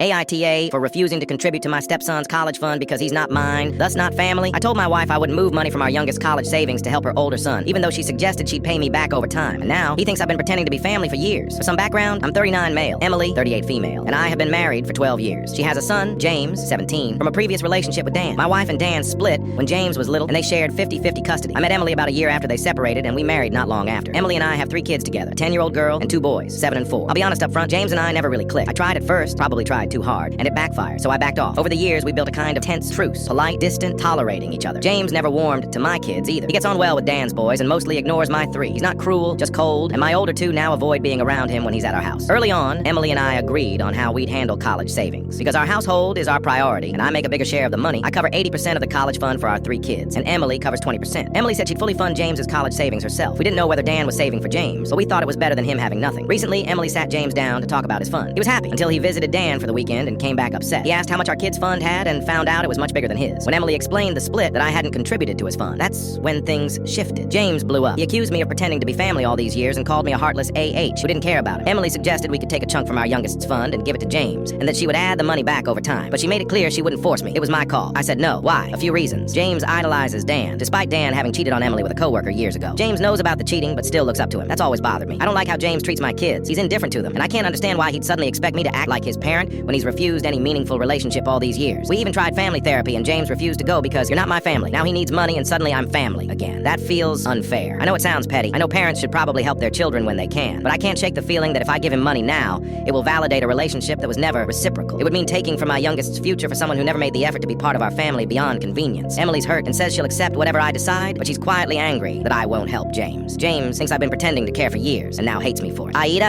AITA for refusing to contribute to my stepson's college fund because he's not mine, thus not family. I told my wife I wouldn't move money from our youngest college savings to help her older son, even though she suggested she'd pay me back over time. And now, he thinks I've been pretending to be family for years. For some background, I'm 39 male, Emily, 38 female, and I have been married for 12 years. She has a son, James, 17, from a previous relationship with Dan. My wife and Dan split when James was little, and they shared 50-50 custody. I met Emily about a year after they separated, and we married not long after. Emily and I have 3 kids together, a 10-year-old girl and 2 boys, 7 and 4. I'll be honest up front, James and I never really clicked. I tried at first, probably tried too hard, and it backfired, so I backed off. Over the years, we built a kind of tense truce, polite, distant, tolerating each other. James never warmed to my kids either. He gets on well with Dan's boys and mostly ignores my 3. He's not cruel, just cold, and my older 2 now avoid being around him when he's at our house. Early on, Emily and I agreed on how we'd handle college savings. Because our household is our priority, and I make a bigger share of the money, I cover 80% of the college fund for our 3 kids, and Emily covers 20%. Emily said she'd fully fund James's college savings herself. We didn't know whether Dan was saving for James, but we thought it was better than him having nothing. Recently, Emily sat James down to talk about his fund. He was happy until he visited Dan for the weekend and came back upset. He asked how much our kids' fund had and found out it was much bigger than his. When Emily explained the split that I hadn't contributed to his fund, that's when things shifted. James blew up. He accused me of pretending to be family all these years and called me a heartless AH who didn't care about him. Emily suggested we could take a chunk from our youngest's fund and give it to James, and that she would add the money back over time. But she made it clear she wouldn't force me. It was my call. I said no. Why? A few reasons. James idolizes Dan, despite Dan having cheated on Emily with a coworker years ago. James knows about the cheating, but still looks up to him. That's always bothered me. I don't like how James treats my kids. He's indifferent to them, and I can't understand why he'd suddenly expect me to act like his parent when he's refused any meaningful relationship all these years. We even tried family therapy, and James refused to go because you're not my family. Now he needs money, and suddenly I'm family again. That feels unfair. I know it sounds petty. I know parents should probably help their children when they can, but I can't shake the feeling that if I give him money now, it will validate a relationship that was never reciprocal. It would mean taking from my youngest's future for someone who never made the effort to be part of our family beyond convenience. Emily's hurt and says she'll accept whatever I decide, but she's quietly angry that I won't help James. James thinks I've been pretending to care for years and now hates me for it. AITA.